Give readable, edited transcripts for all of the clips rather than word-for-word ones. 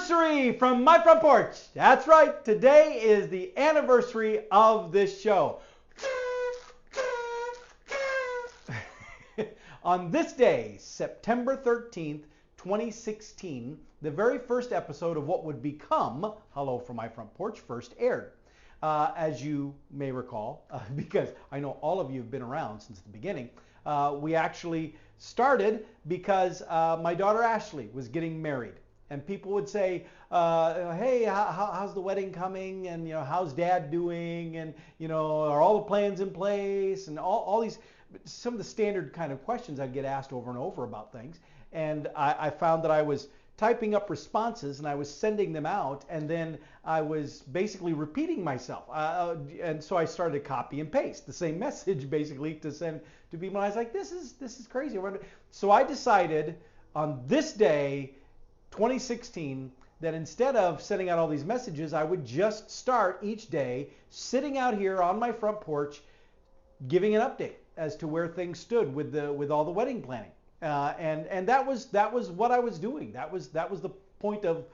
anniversary from My Front Porch. That's right, today is the anniversary of this show. On this day, September 13th, 2016, the very first episode of what would become Hello from My Front Porch first aired. As you may recall, because I know all of you have been around since the beginning, we actually started because my daughter Ashley was getting married. And people would say, hey, how's the wedding coming? And, how's dad doing? And, are all the plans in place? And all these, some of the standard kind of questions I'd get asked over and over about things. And I found that I was typing up responses and I was sending them out, and then I was basically repeating myself. And so I started to copy and paste the same message basically to send to people. And I was like, this is crazy. So I decided on this day, 2016, that instead of sending out all these messages, I would just start each day sitting out here on my front porch giving an update as to where things stood with all the wedding planning. And that was what I was doing. That was the point of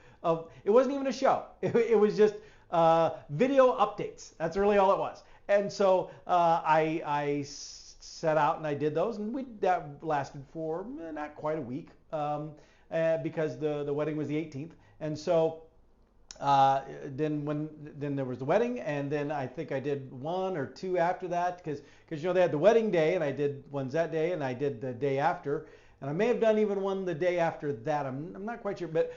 it wasn't even a show. It was just video updates. That's really all it was. And so I set out and I did those, and that lasted for not quite a week. Because the wedding was the 18th, and so then there was the wedding, and then I think I did one or two after that, because they had the wedding day, and I did ones that day, and I did the day after, and I may have done even one the day after that. I'm not quite sure, but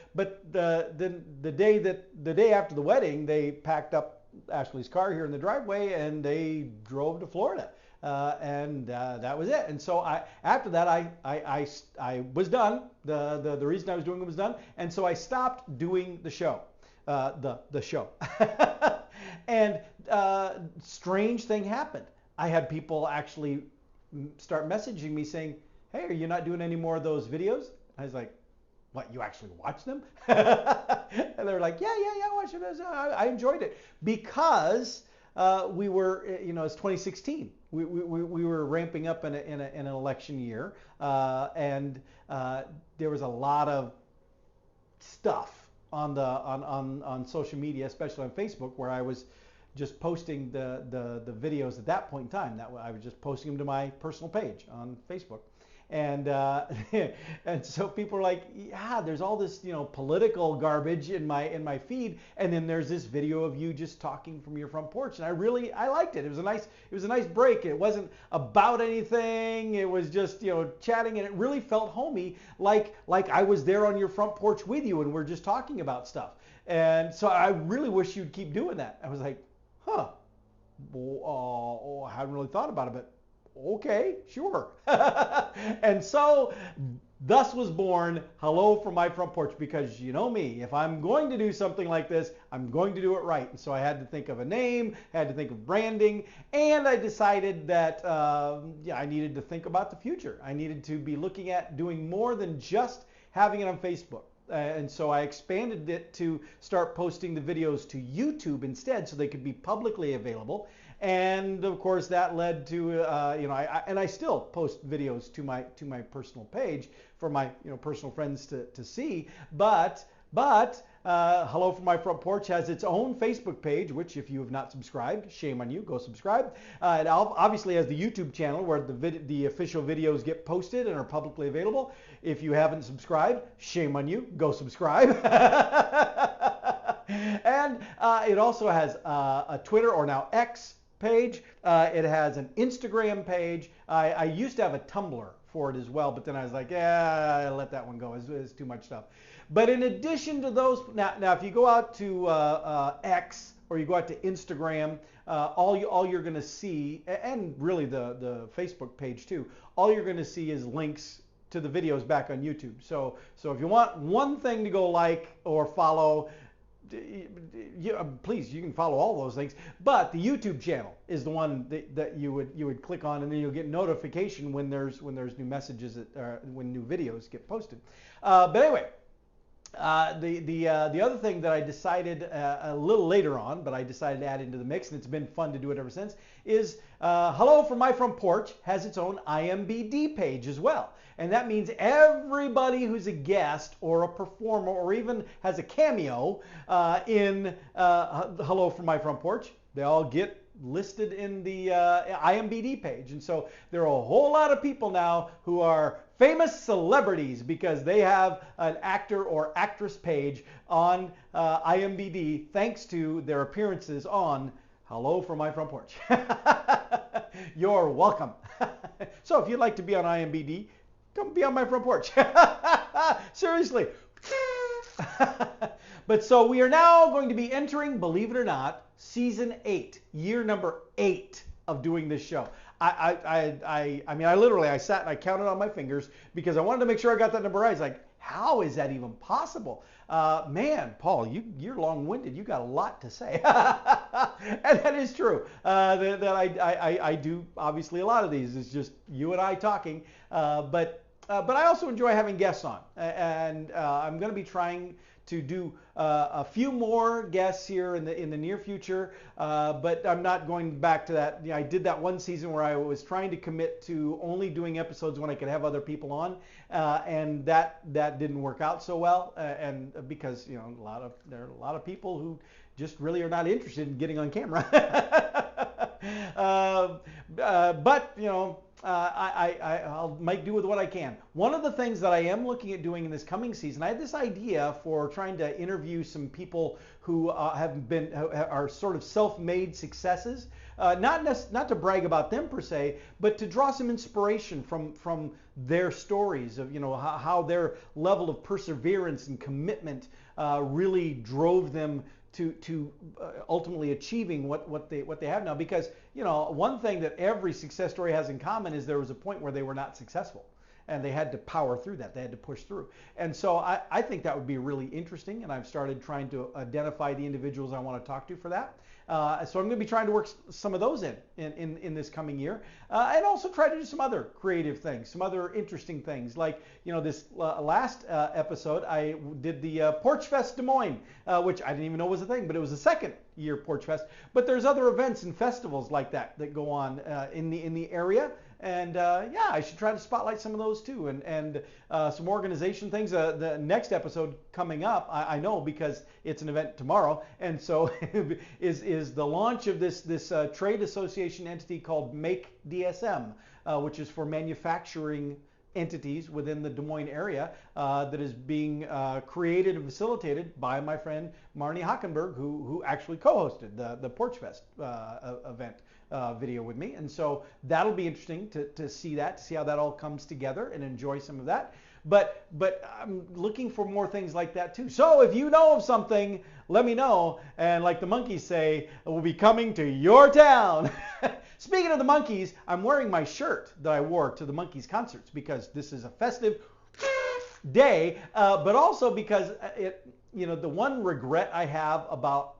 the day after the wedding, they packed up Ashley's car here in the driveway, and they drove to Florida. And that was it. And so after that, I was done. The reason I was doing it was done. And so I stopped doing the show, the show. And strange thing happened. I had people actually start messaging me saying, hey, are you not doing any more of those videos? I was like, what, you actually watch them? And they were like, yeah, I watched them. I enjoyed it because we were, it's 2016. We were ramping up in an election year, and there was a lot of stuff on social media, especially on Facebook, where I was just posting the videos at that point in time. That I was just posting them to my personal page on Facebook. And and so people are like, yeah, there's all this political garbage in my feed, and then there's this video of you just talking from your front porch, and I liked it. It was a nice break. It wasn't about anything. It was just chatting, and it really felt homey, like I was there on your front porch with you, and we're just talking about stuff. And so I really wish you'd keep doing that. I was like, I hadn't really thought about it, but okay, sure. And so thus was born Hello from My Front Porch, because you know me, if I'm going to do something like this, I'm going to do it right. And so I had to think of a name, had to think of branding, and I decided that I needed to think about the future. I needed to be looking at doing more than just having it on Facebook. And so I expanded it to start posting the videos to YouTube instead, so they could be publicly available. And of course that led to I still post videos to my personal page for my personal friends to see. But Hello from My Front Porch has its own Facebook page, which if you have not subscribed, shame on you, go subscribe. It obviously has the YouTube channel where the official videos get posted and are publicly available. If you haven't subscribed, shame on you, go subscribe. And it also has a Twitter, or now X, page. It has an Instagram page. I used to have a Tumblr for it as well, but then I was like, yeah, let that one go. It's too much stuff. But in addition to those, now if you go out to X, or you go out to Instagram, all you're going to see, and really the Facebook page too, all you're going to see is links to the videos back on YouTube. So if you want one thing to go like or follow, please, you can follow all those things, but the YouTube channel is the one that you would click on, and then you'll get notification when there's new messages when new videos get posted. But anyway, The other thing that I decided a little later on, but I decided to add into the mix, and it's been fun to do it ever since, is Hello From My Front Porch has its own IMBD page as well. And that means everybody who's a guest or a performer or even has a cameo in Hello From My Front Porch, they all get listed in the IMBD page. And so there are a whole lot of people now who are famous celebrities because they have an actor or actress page on IMBD thanks to their appearances on Hello From My Front Porch. You're welcome. So if you'd like to be on IMBD, come be on my front porch. Seriously. But so we are now going to be entering, believe it or not, season 8, year number 8 of doing this show. I mean, I sat and I counted on my fingers because I wanted to make sure I got that number right. It's like, how is that even possible? Man, Paul, you're long-winded. You got a lot to say. And that is true. That I do, obviously, a lot of these. It's just you and I talking. But I also enjoy having guests on. And I'm going to be trying to do a few more guests here in the near future, but I'm not going back to that. You know, I did that one season where I was trying to commit to only doing episodes when I could have other people on, and that didn't work out so well, and because you know there are a lot of people who just really are not interested in getting on camera. But you know. I'll make do with what I can. One of the things that I am looking at doing in this coming season, I had this idea for trying to interview some people who are sort of self-made successes, not to brag about them per se, but to draw some inspiration from their stories of how their level of perseverance and commitment really drove them to ultimately achieving what they have now. Because one thing that every success story has in common is there was a point where they were not successful and they had to power through that. They had to push through. And so I think that would be really interesting, and I've started trying to identify the individuals I want to talk to for that. So I'm going to be trying to work some of those in this coming year, and also try to do some other creative things, some other interesting things. Like this last episode, I did the Porch Fest Des Moines, which I didn't even know was a thing, but it was the second year Porch Fest. But there's other events and festivals like that go on in the area. And yeah, I should try to spotlight some of those too, and some organization things. The next episode coming up, I know because it's an event tomorrow, and so is the launch of this trade association entity called Make DSM, which is for manufacturing entities within the Des Moines area, that is being created and facilitated by my friend Marnie Hockenberg, who actually co-hosted the Porch Fest event video with me. And so that'll be interesting to see how that all comes together and enjoy some of that. But I'm looking for more things like that too. So if you know of something, let me know. And like the monkeys say, it will be coming to your town. Speaking of the monkeys, I'm wearing my shirt that I wore to the monkeys concerts because this is a festive day, but also because the one regret I have about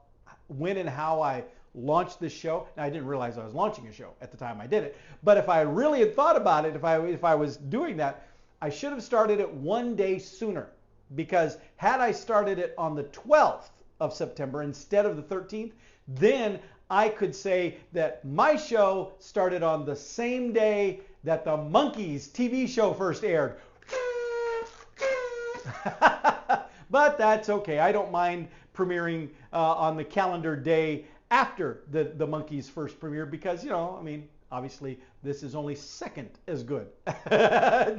when and how I launched this show. Now, I didn't realize I was launching a show at the time I did it, but if I really had thought about it, if I was doing that, I should have started it one day sooner, because had I started it on the 12th of September instead of the 13th, then I could say that my show started on the same day that the Monkees TV show first aired. But that's okay. I don't mind premiering on the calendar day after the Monkees first premiere, because obviously this is only second as good.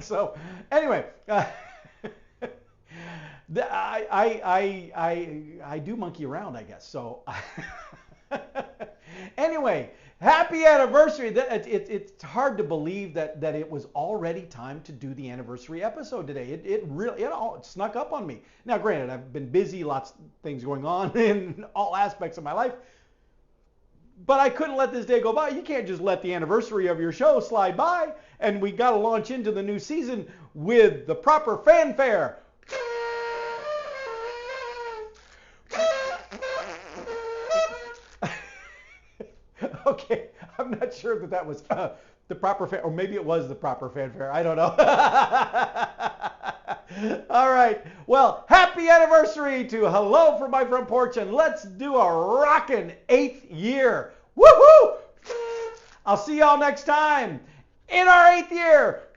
So anyway, I do monkey around, I guess. So anyway, happy anniversary. It's hard to believe that it was already time to do the anniversary episode today. It really snuck up on me. Now, granted, I've been busy, lots of things going on in all aspects of my life, but I couldn't let this day go by. You can't just let the anniversary of your show slide by. And we got to launch into the new season with the proper fanfare. Okay, I'm not sure that was the proper or maybe it was the proper fanfare. I don't know. All right. Well, happy anniversary to Hello from My Front Porch, and let's do a rockin' 8th year. Woohoo! I'll see y'all next time in our 8th year.